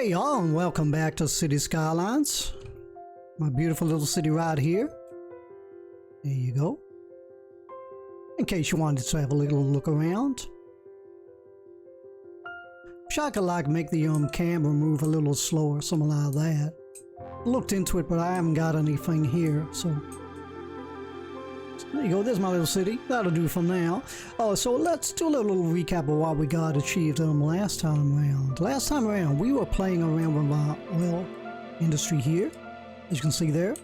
Hey y'all, and welcome back to City Skylines. My beautiful little city right here. There you go. In case you wanted to have a little look around. Wish I could make the camera move a little slower, something like that. I looked into it, but I haven't got anything here, so there you go, there's my little city. That'll do for now. Oh, so let's do a little recap of what we got achieved last time around. Last time around, we were playing around with my oil industry here. As you can see there.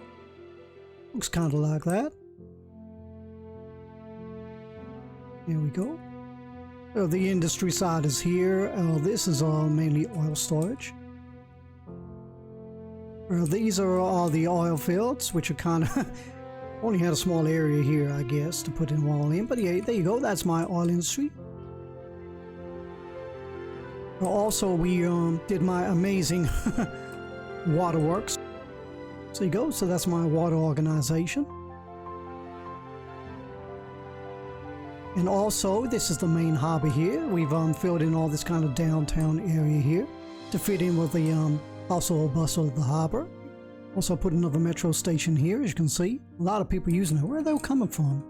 Looks kind of like that. There we go. The industry side is here. This is mainly oil storage. These are all the oil fields, which are kind of... only had a small area here, I guess, to put it all in. But yeah, there you go. That's my oil industry. Also, we did my amazing waterworks. So you go. So that's my water organization. And also, this is the main harbor here. We've filled in all this kind of downtown area here to fit in with the hustle and bustle of the harbor. Also put another metro station here, as you can see. A lot of people using it. Where are they coming from?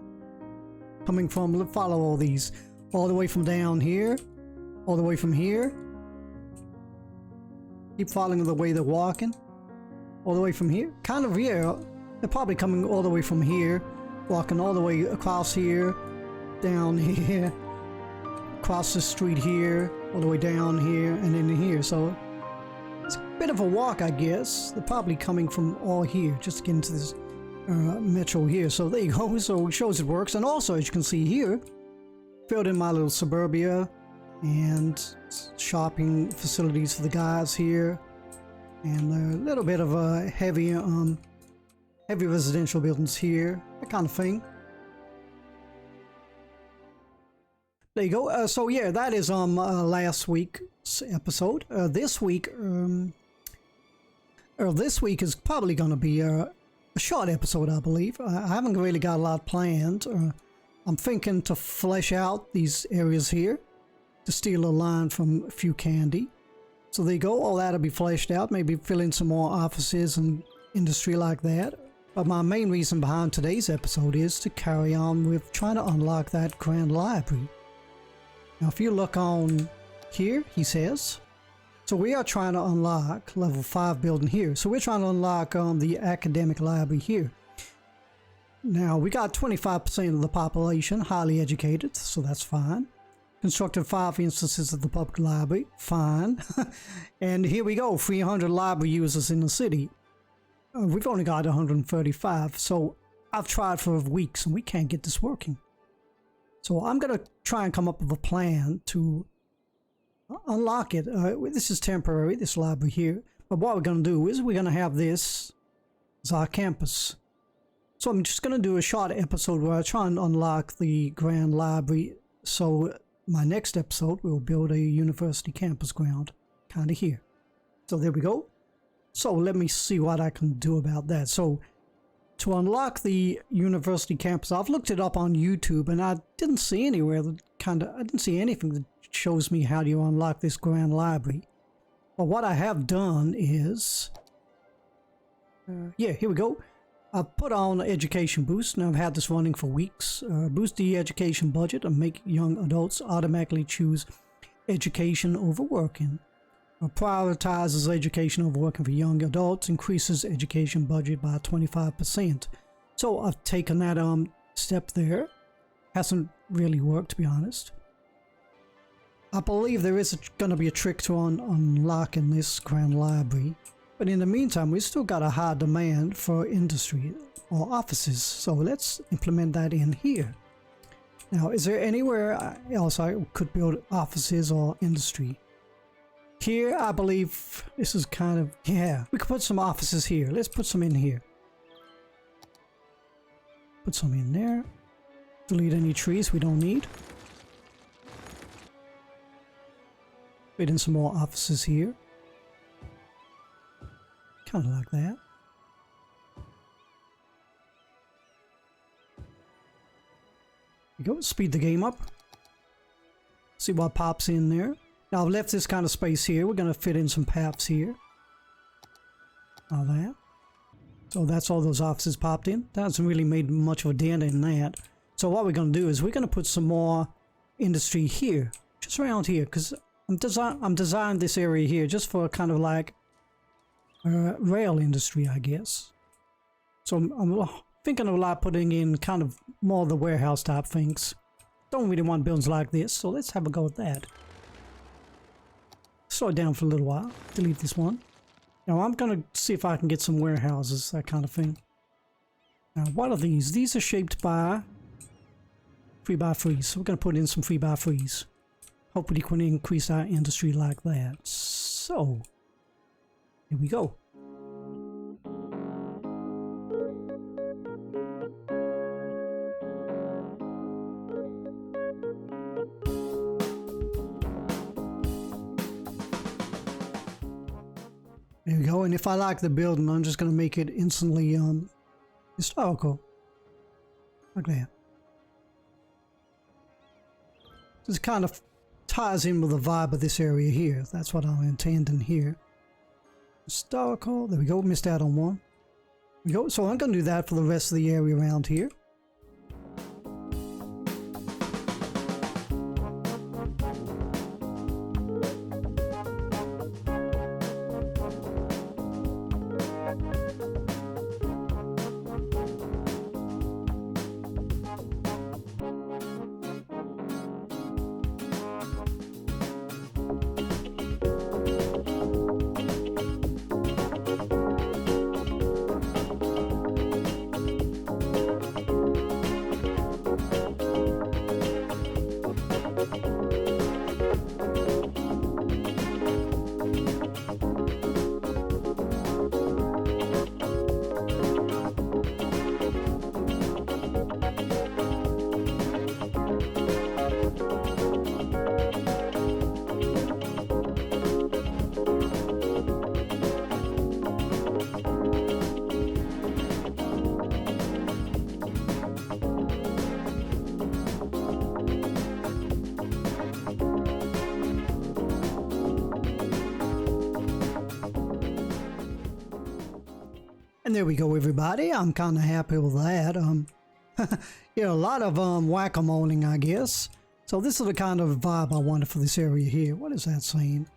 Follow all these. All the way from down here. All the way from here. Keep following the way they're walking. All the way from here. Kind of here. They're probably coming all the way from here. Walking all the way across here. Down here. Across the street here. All the way down here. And in here. So... it's a bit of a walk, I guess. They're probably coming from all here just to get into this metro here. So there you go. So it shows it works. And also, as you can see here, filled in my little suburbia and shopping facilities for the guys here, and a little bit of a heavy residential buildings here, that kind of thing. There you go. So yeah, that is last week's episode. This week is probably going to be a short episode, I believe. I haven't really got a lot planned. I'm thinking to flesh out these areas here, to steal a line from a few candy. So there you go. All that'll be fleshed out. Maybe fill in some more offices and industry like that. But my main reason behind today's episode is to carry on with trying to unlock that grand library. Now, if you look on here, he says, so we are trying to unlock level 5 building here. So we're trying to unlock the academic library here. Now, we got 25% of the population highly educated, so that's fine. Constructed 5 instances of the public library, fine. And here we go, 300 library users in the city. We've only got 135, so I've tried for weeks and we can't get this working. So I'm going to try and come up with a plan to unlock it. This is temporary, this library here. But what we're going to do is we're going to have this as our campus. So I'm just going to do a short episode where I try and unlock the grand library. So my next episode, we'll build a university campus ground, kind of here. So there we go. So let me see what I can do about that. So to unlock the university campus, I've looked it up on YouTube and I didn't see anywhere that I didn't see anything that shows me how do you unlock this grand library. But what I have done is, yeah, here we go. I've put on Education Boost, and I've had this running for weeks. Boost the education budget and make young adults automatically choose education over working. Prioritizes education over working for young adults, increases education budget by 25%. So I've taken that step there. Hasn't really worked, to be honest. I believe there is going to be a trick to unlocking this grand library. But in the meantime, we've still got a high demand for industry or offices. So let's implement that in here. Now, is there anywhere else I could build offices or industry? Here, I believe this is kind of, yeah, we could put some offices here. Let's put some in here. Put some in there. Delete any trees we don't need. Put in some more offices here. Kind of like that. There you go, speed the game up. See what pops in there. Now I've left this kind of space here. We're going to fit in some paths here. All that. So that's all those offices popped in. That hasn't really made much of a dent in that. So what we're going to do is we're going to put some more industry here. Just around here. Because I'm designing this area here just for kind of like rail industry, I guess. So I'm thinking of like putting in kind of more of the warehouse type things. Don't really want buildings like this. So let's have a go at that. Slow it down for a little while. Delete this one. Now I'm going to see if I can get some warehouses, that kind of thing. Now what are these? These are shaped by 3x3s. So we're going to put in some 3x3s. Hopefully we can increase our industry like that. So, here we go. There we go, and if I like the building, I'm just going to make it instantly historical. Like that. This kind of ties in with the vibe of this area here. That's what I'm intending here. Historical, there we go, missed out on one. There we go, so I'm going to do that for the rest of the area around here. And there we go, everybody. I'm kind of happy with that. Yeah, a lot of whack-a-moling, I guess. So this is the kind of vibe I wanted for this area here. What is that saying?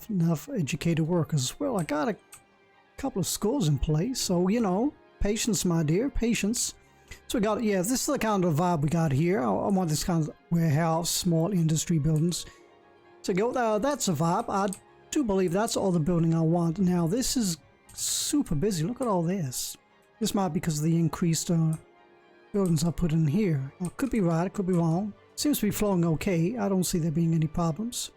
Enough educated workers. Well, I got a couple of schools in place, so you know, patience, my dear, patience. So we got, yeah, this is the kind of vibe we got here. I want this kind of warehouse, small industry buildings. So go, that's a vibe. I do believe that's all the building I want. Now this is super busy. Look at all this. This might be because of the increased buildings I put in here. I could be right, it could be wrong. Seems to be flowing okay. I don't see there being any problems.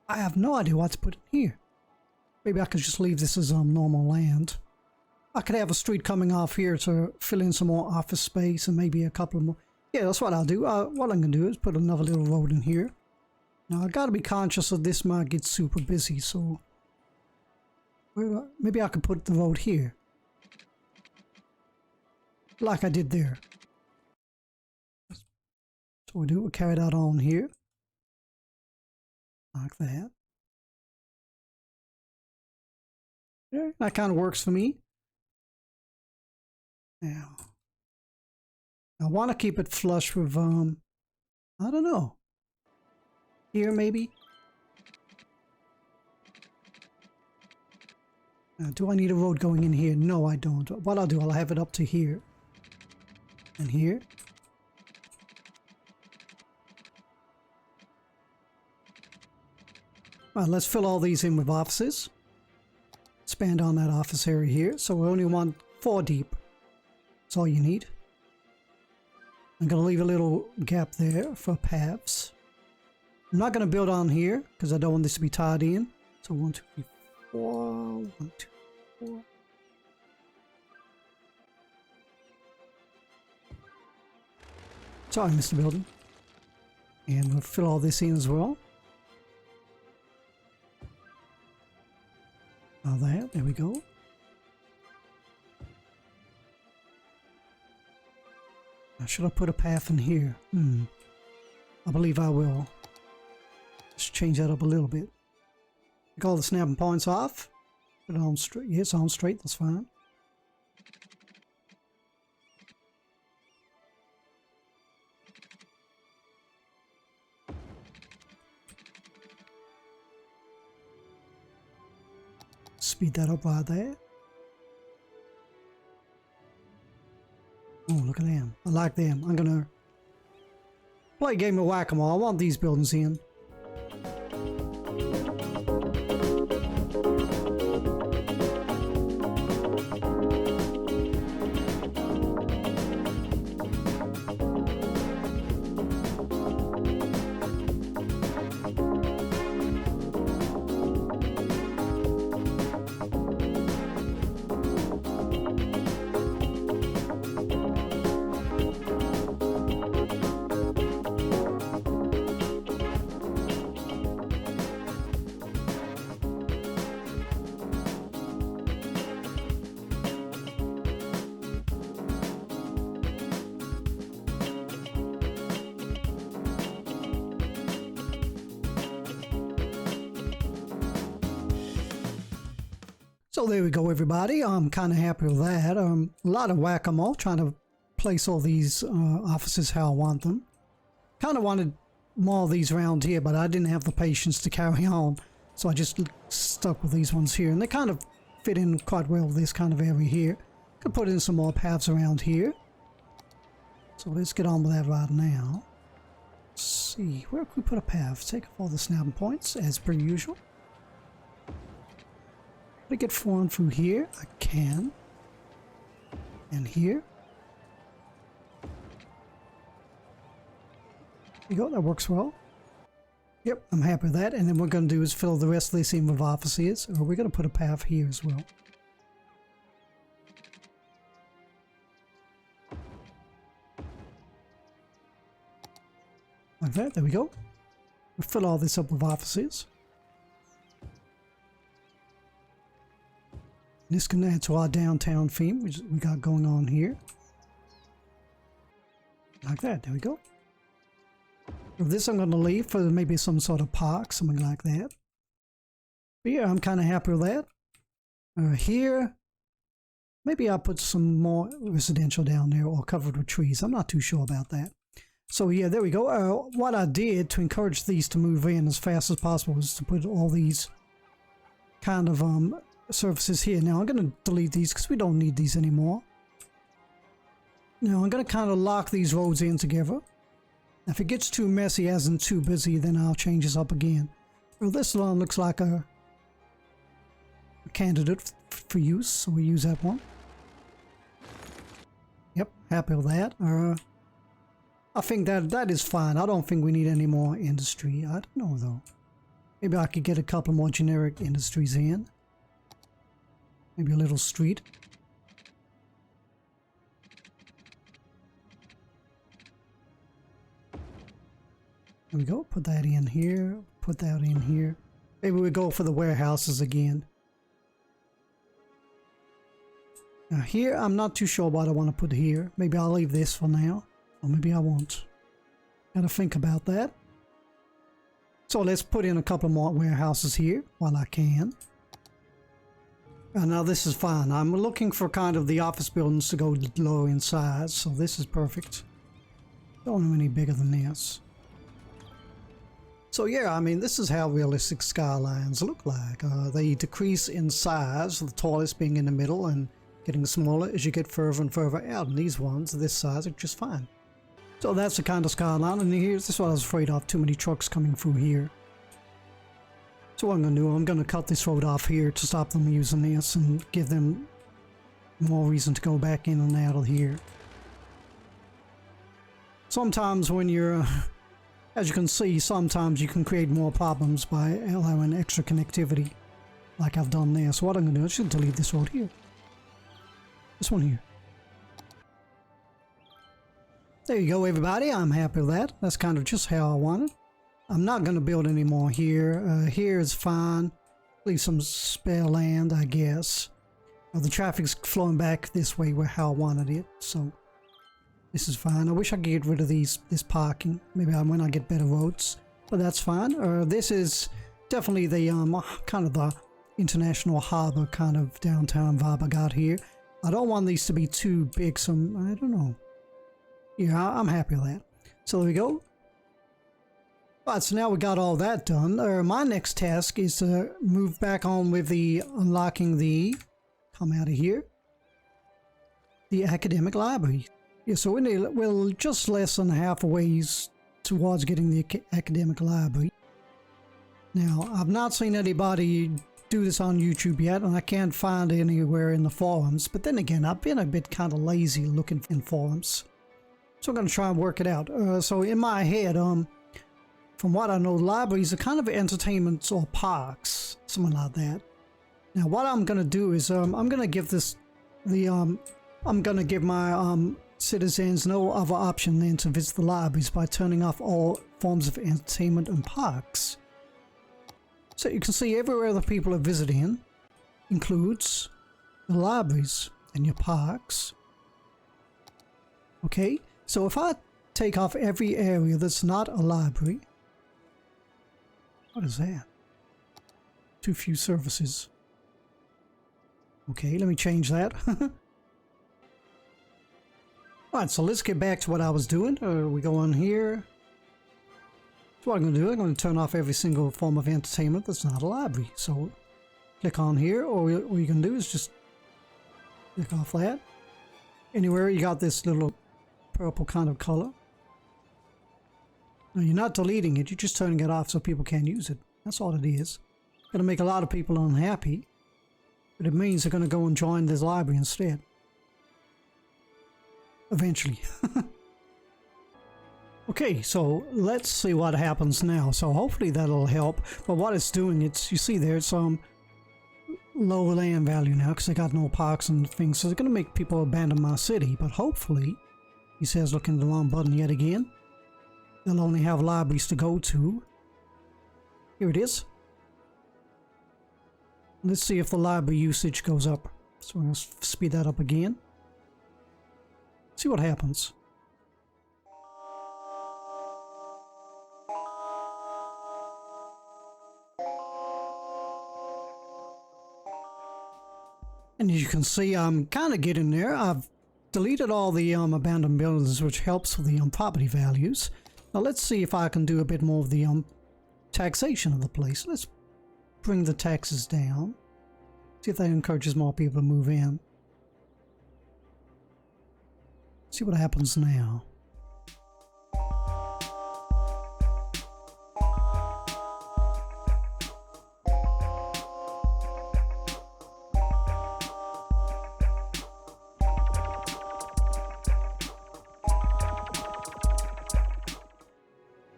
I have no idea what to put in here. Maybe I could just leave this as normal land. I could have a street coming off here to fill in some more office space and maybe a couple more. Yeah, that's what I'll do. What I'm going to do is put another little road in here. Now I got to be conscious that this might get super busy, so maybe I could put the road here. Like I did there. So we'll carry that on here. Like that. Yeah, that kind of works for me. Now, I want to keep it flush with, I don't know. Here maybe? Do I need a road going in here? No, I don't. What I'll do, I'll have it up to here. And here. Well, let's fill all these in with offices. Expand on that office area here. So we only want 4 deep. That's all you need. I'm going to leave a little gap there for paths. I'm not going to build on here because I don't want this to be tied in. So 1, 2, 3, 4. 1, 2, 4. Sorry, Mr. Building. And we'll fill all this in as well. All that. There we go. Now, should I put a path in here? I believe I will. Just change that up a little bit. Take all the snapping points off. Put it on straight. Yeah, it's on straight. That's fine. Speed that up right there. Oh, look at them. I like them. I'm gonna play a game of whack-a-mole. I want these buildings in. So there we go, everybody. I'm kind of happy with that. A lot of whack-a-mole, trying to place all these offices how I want them. Kind of wanted more of these around here, but I didn't have the patience to carry on. So I just stuck with these ones here. And they kind of fit in quite well with this kind of area here. Could put in some more paths around here. So let's get on with that right now. Let's see, where can we put a path? Take off all the snapping points, as per usual. Can I get one through here? I can. And here. There you go, that works well. Yep, I'm happy with that. And then what we're going to do is fill the rest of this in with offices. Or we're going to put a path here as well. Like that, there we go. We'll fill all this up with offices. This can add to our downtown theme, which we got going on here. Like that, there we go. This I'm going to leave for maybe some sort of park, something like that. But yeah, I'm kind of happy with that. Here, maybe I'll put some more residential down there or covered with trees. I'm not too sure about that. So yeah, there we go. What I did to encourage these to move in as fast as possible was to put all these kind of surfaces here. Now I'm going to delete these because we don't need these anymore. Now I'm going to kind of lock these roads in together. If it gets too messy as in too busy, then I'll change this up again. Well, this one looks like a candidate for use, so we use that one. Yep, happy with that. I think that is fine. I don't think we need any more industry. I don't know though. Maybe I could get a couple more generic industries in. Maybe a little street. There we go. Put that in here. Put that in here. Maybe we go for the warehouses again. Now here, I'm not too sure what I want to put here. Maybe I'll leave this for now. Or maybe I won't. Gotta think about that. So let's put in a couple more warehouses here while I can. Now this is fine. I'm looking for kind of the office buildings to go low in size, so this is perfect. Don't want any bigger than this. So yeah, I mean, this is how realistic skylines look like. They decrease in size, the tallest being in the middle and getting smaller as you get further and further out. And these ones, this size, are just fine. So that's the kind of skyline. And here's this is what I was afraid of, too many trucks coming through here. So what I'm going to do, I'm going to cut this road off here to stop them using this and give them more reason to go back in and out of here. Sometimes when you're, as you can see, sometimes you can create more problems by allowing extra connectivity, like I've done there. So what I'm going to do, I should delete this road here. This one here. There you go, everybody. I'm happy with that. That's kind of just how I want it. I'm not going to build any more here. Here is fine. Leave some spare land, I guess. The traffic's flowing back this way where how I wanted it. So This is fine. I wish I could get rid of this parking. Maybe when I get better roads. But that's fine. This is definitely the kind of the international harbor kind of downtown vibe I got here. I don't want these to be too big, so I don't know. Yeah, I'm happy with that. So there we go. Alright, so now we got all that done. My next task is to move back on with the unlocking the, come out of here, the academic library. Yeah, so we're just less than half a ways towards getting the academic library. Now, I've not seen anybody do this on YouTube yet, and I can't find it anywhere in the forums. But then again, I've been a bit kind of lazy looking in forums. So I'm going to try and work it out. So in my head, from what I know, libraries are kind of entertainments or parks, something like that. Now, what I'm going to do is I'm going to give this I'm going to give my citizens no other option than to visit the libraries by turning off all forms of entertainment and parks. So you can see everywhere the people are visiting includes the libraries and your parks. Okay, so if I take off every area that's not a library, what is that? Too few services. Okay, let me change that. Alright, so let's get back to what I was doing. We go on here. So what I'm going to do, I'm going to turn off every single form of entertainment that's not a library. So click on here, or what you can do is just click off that. Anywhere you got this little purple kind of color. Now, you're not deleting it, you're just turning it off so people can't use it. That's all it is. It's going to make a lot of people unhappy, but it means they're going to go and join this library instead. Eventually. Okay, so let's see what happens now. So hopefully that'll help. But what it's doing, it's, you see there, it's low land value now because they got no parks and things. So it's going to make people abandon my city. But hopefully, he says looking at the wrong button yet again, they'll only have libraries to go to. Here it is. Let's see if the library usage goes up. So we're going to speed that up again. See what happens. And as you can see, I'm kind of getting there. I've deleted all the abandoned buildings, which helps with the property values. Now let's see if I can do a bit more of the taxation of the place. Let's bring the taxes down. See if that encourages more people to move in. See what happens now.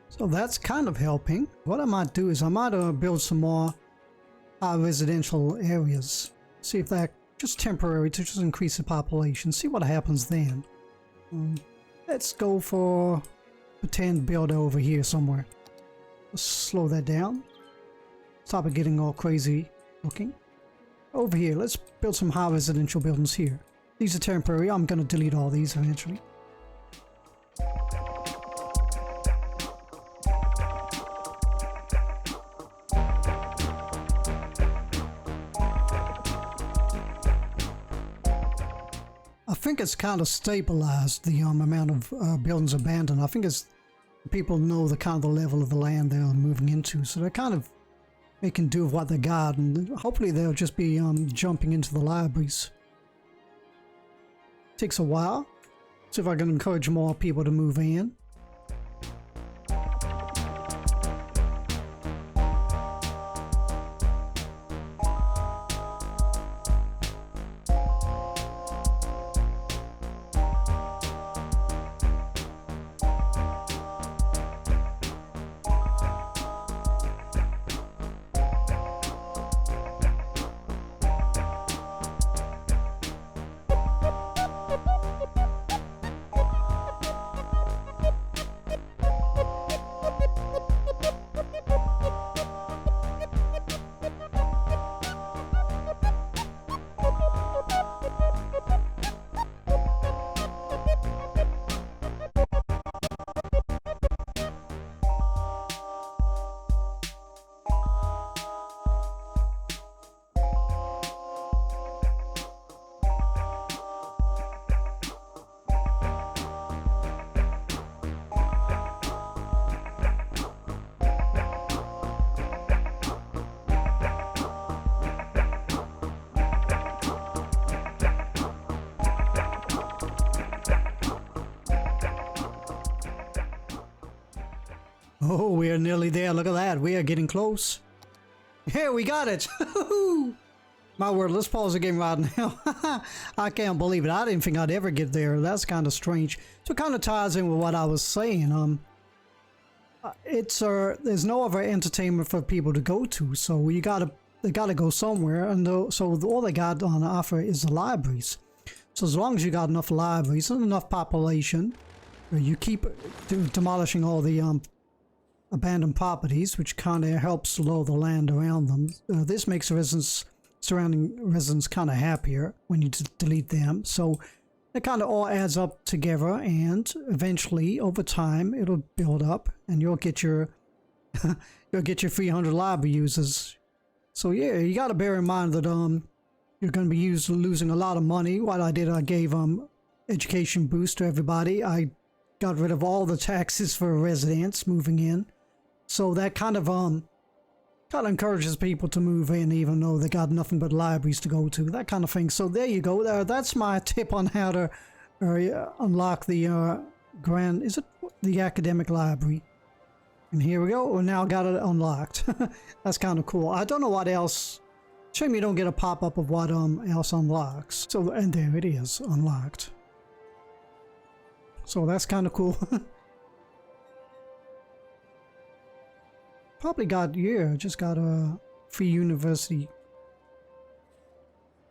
So that's kind of helping. What I might do is I might build some more residential areas. See if that, just temporary, to just increase the population. See what happens then. Let's go for pretend build over here somewhere. Let's slow that down. Stop it getting all crazy looking. Over here, let's build some high residential buildings here. These are temporary. I'm going to delete all these eventually. I think it's kind of stabilized the amount of buildings abandoned. I think it's people know the kind of the level of the land they're moving into, so they're kind of making do with what they got, and hopefully they'll just be jumping into the libraries. Takes a while. See if I can encourage more people to move in. Oh, we are nearly there. Look at that. We are getting close. Here, we got it. My word, let's pause the game right now. I can't believe it. I didn't think I'd ever get there. That's kind of strange. So it kind of ties in with what I was saying. There's no other entertainment for people to go to, so they gotta go somewhere, and so all they got on offer is the libraries. So as long as you got enough libraries and enough population, you keep demolishing all the abandoned properties, which kind of helps lower the land around them. This makes the surrounding residents kind of happier when you delete them. So it kind of all adds up together, and eventually, over time, it'll build up, and you'll get your 300 library users. So yeah, you got to bear in mind that you're going to be losing a lot of money. What I did, I gave education boost to everybody. I got rid of all the taxes for residents moving in, so that kind of encourages people to move in, even though they got nothing but libraries to go to, that kind of thing. So there you go. That's my tip on how to unlock the the academic library. And here we go. We now got it unlocked. That's kind of cool. I don't know what else. Shame you don't get a pop-up of what else unlocks. So, and there it is, unlocked. So that's kind of cool. Probably got, yeah, just got a free university.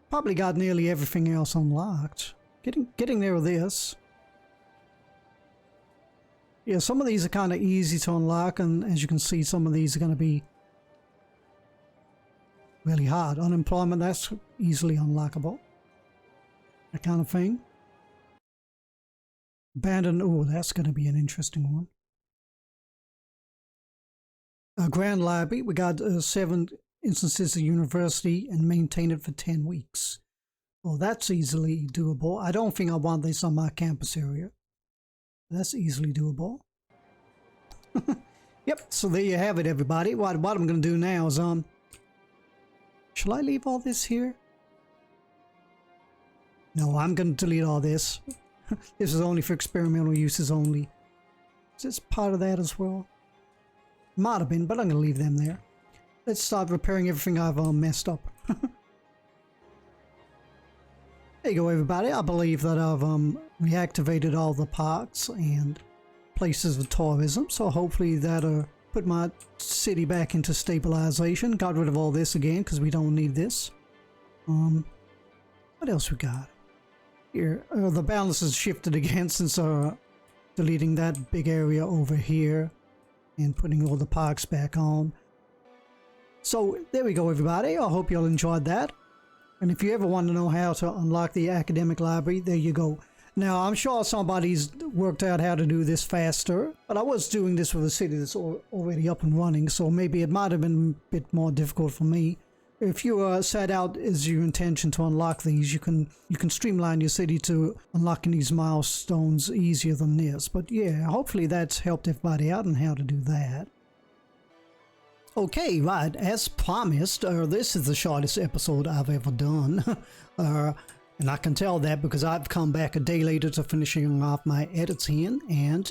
Probably got nearly everything else unlocked. Getting there with this. Yeah, some of these are kind of easy to unlock, and as you can see, some of these are going to be really hard. Unemployment, that's easily unlockable. That kind of thing. Abandoned, oh, that's going to be an interesting one. A Grand Library, we got 7 instances of university and maintain it for 10 weeks. Well, that's easily doable. I don't think I want this on my campus area. That's easily doable. Yep, so there you have it, everybody. What I'm going to do now is, shall I leave all this here? No, I'm going to delete all this. This is only for experimental uses only. Is this part of that as well? Might have been, but I'm going to leave them there. Let's start repairing everything I've messed up. There you go, everybody. I believe that I've reactivated all the parks and places of tourism, so hopefully that'll put my city back into stabilization. Got rid of all this again because we don't need this. What else we got? Here, the balance has shifted again since deleting that big area over here and putting all the parks back on. So there we go, everybody. I hope you all enjoyed that. And if you ever want to know how to unlock the academic library, there you go. Now, I'm sure somebody's worked out how to do this faster, but I was doing this with a city that's already up and running, so maybe it might have been a bit more difficult for me. If you set out as your intention to unlock these, you can streamline your city to unlocking these milestones easier than this. But yeah, hopefully that's helped everybody out on how to do that. Okay, right, as promised, this is the shortest episode I've ever done. And I can tell that because I've come back a day later to finishing off my editing, and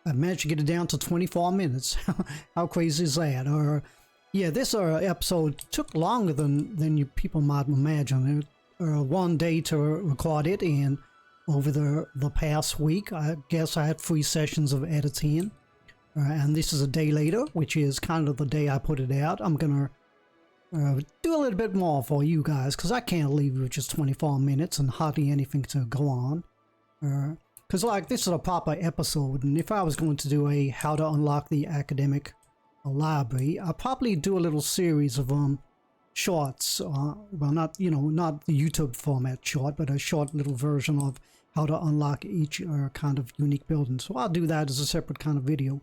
I managed to get it down to 24 minutes. How crazy is that? Yeah, this episode took longer than you people might imagine. One day to record it, and over the past week, I guess I had 3 sessions of editing. And this is a day later, which is kind of the day I put it out. I'm gonna do a little bit more for you guys, because I can't leave you with just 24 minutes and hardly anything to go on. Because like, this is a proper episode, and if I was going to do a how to unlock the academic library, I'd probably do a little series of shorts. Well, not the YouTube format short, but a short little version of how to unlock each kind of unique building. So I'll do that as a separate kind of video.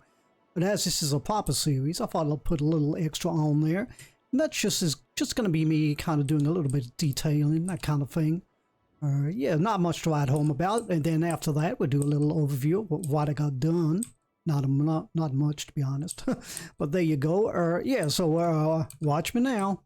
But as this is a proper series, I thought I'll put a little extra on there. And that's just going to be me kind of doing a little bit of detailing, that kind of thing. Yeah, not much to write home about. And then after that, we'll do a little overview of what I got done. Not much, to be honest. But there you go. Yeah, so watch me now.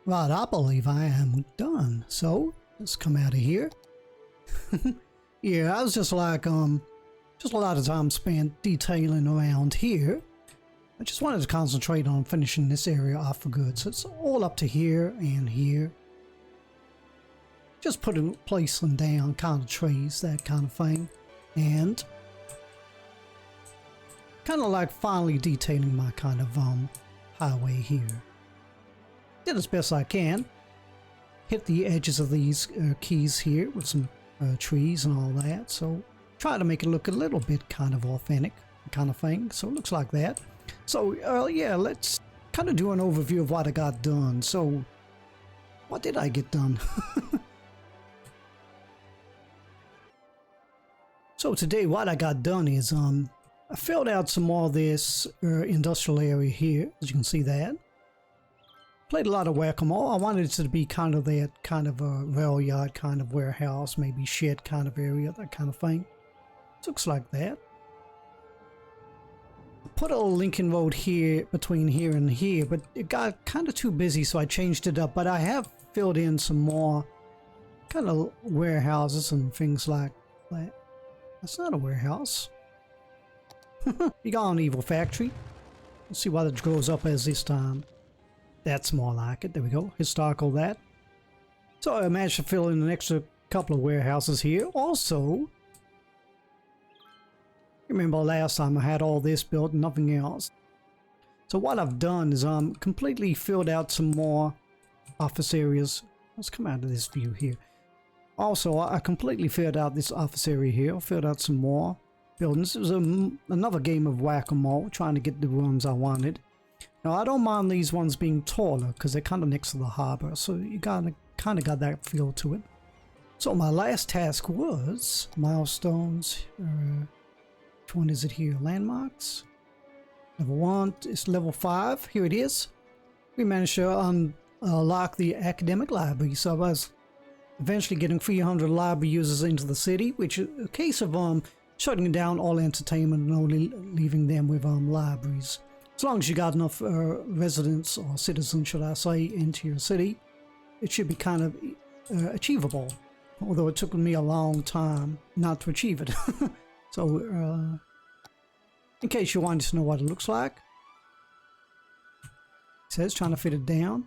Right, I believe I am done. So, let's come out of here. Yeah, I was just like, just a lot of time spent detailing around here. I just wanted to concentrate on finishing this area off for good. So it's all up to here and here. Just placing down kind of trees, that kind of thing. And kind of like finally detailing my kind of highway here. Did as best I can. Hit the edges of these keys here with some trees and all that. So try to make it look a little bit kind of authentic kind of thing. So it looks like that. So yeah, let's kind of do an overview of what I got done. So what did I get done? So today what I got done is I filled out some more of this industrial area here, as you can see that. Played a lot of whack-a-mole. I wanted it to be kind of that kind of a rail yard kind of warehouse, maybe shed kind of area, that kind of thing. Looks like that. Put a little Lincoln Road here between here and here, but it got kind of too busy, so I changed it up. But I have filled in some more kind of warehouses and things like that. That's not a warehouse. You got an evil factory. Let's see what it grows up as this time. That's more like it. There we go. Historical that. So I managed to fill in an extra couple of warehouses here. Also, remember last time I had all this built and nothing else. So what I've done is completely filled out some more office areas. Let's come out of this view here. Also, I completely filled out this office area here. Filled out some more buildings. It was another game of whack-a-mole, trying to get the ones I wanted. Now, I don't mind these ones being taller because they're kind of next to the harbor, so you kind of got that feel to it. So my last task was milestones. Which one is it here? Landmarks. Level 1 is level 5. Here it is. We managed to unlock the academic library. So I was eventually getting 300 library users into the city, which is a case of shutting down all entertainment and only leaving them with libraries. As long as you got enough residents or citizens, should I say, into your city, it should be kind of achievable. Although it took me a long time not to achieve it. So, in case you wanted to know what it looks like, it says trying to fit it down.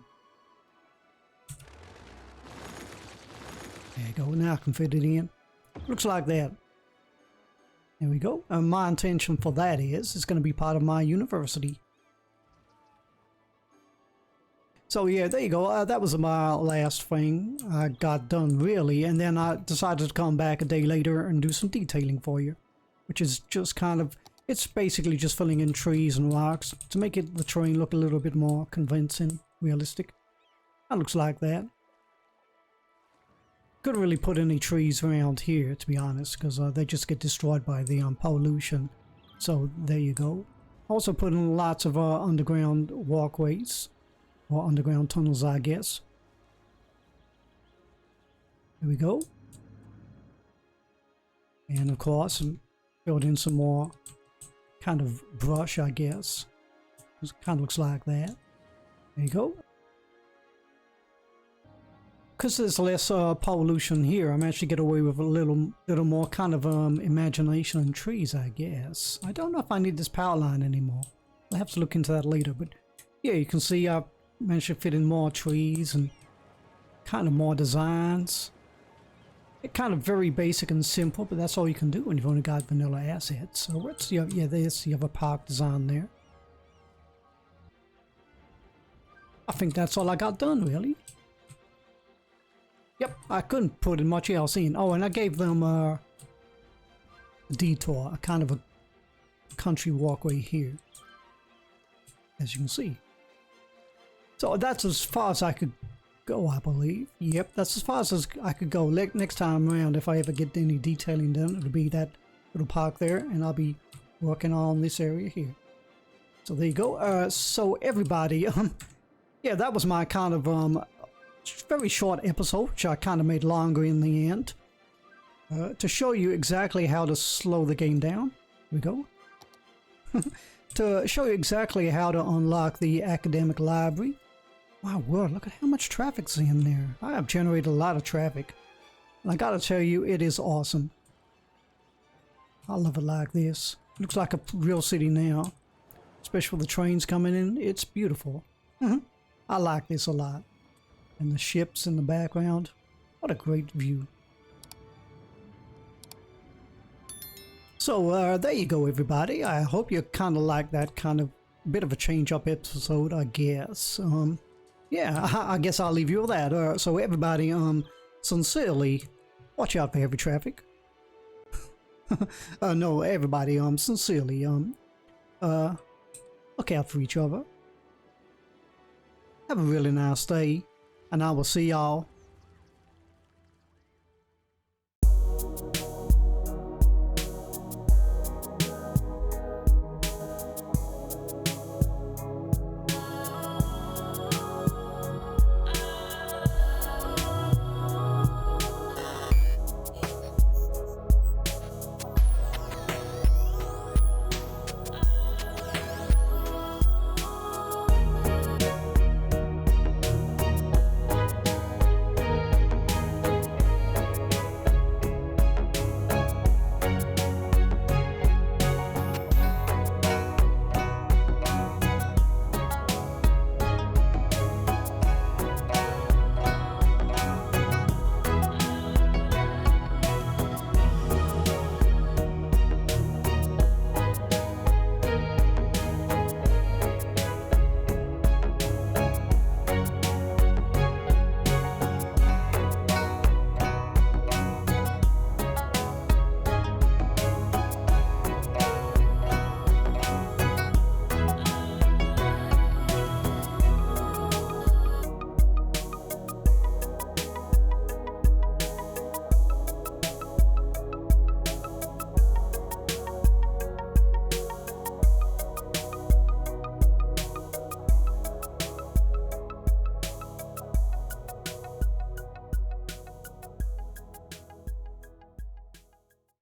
There you go. Now I can fit it in. Looks like that. There we go. And my intention for that is it's going to be part of my university. So yeah, there you go. That was my last thing I got done really, and then I decided to come back a day later and do some detailing for you, which is just kind of, it's basically just filling in trees and rocks to make the terrain look a little bit more convincing, realistic. That looks like that. Couldn't really put any trees around here, to be honest, because they just get destroyed by the pollution. So there you go. Also put in lots of underground walkways, or underground tunnels, I guess. There we go. And of course, filled in some more kind of brush, I guess. It kind of looks like that. There you go. Because there's less pollution here, I managed to get away with a little more kind of imagination and trees, I guess. I don't know if I need this power line anymore. I'll have to look into that later, but yeah, you can see I managed to fit in more trees and kind of more designs. It's kind of very basic and simple, but that's all you can do when you've only got vanilla assets. So what's the, yeah, there's the other park design there. I think that's all I got done, really. Yep, I couldn't put much else in. Oh, and I gave them a detour, a kind of a country walkway here, as you can see. So that's as far as I could go, I believe. Yep, that's as far as I could go. Next time around, if I ever get any detailing done, it'll be that little park there, and I'll be working on this area here. So there you go. So everybody, yeah, that was my kind of very short episode, which I kind of made longer in the end, to show you exactly how to slow the game down. Here we go. To show you exactly how to unlock the academic library. My word, look at how much traffic's in there. I have generated a lot of traffic. And I gotta tell you, it is awesome. I love it like this. Looks like a real city now. Especially with the trains coming in. It's beautiful. I like this a lot. And the ships in the background. What a great view. So there you go, everybody. I hope you kind of like that kind of bit of a change-up episode, I guess. Yeah, I guess I'll leave you with that. So everybody, sincerely, watch out for heavy traffic. No, everybody, sincerely, look out for each other. Have a really nice day, and I will see y'all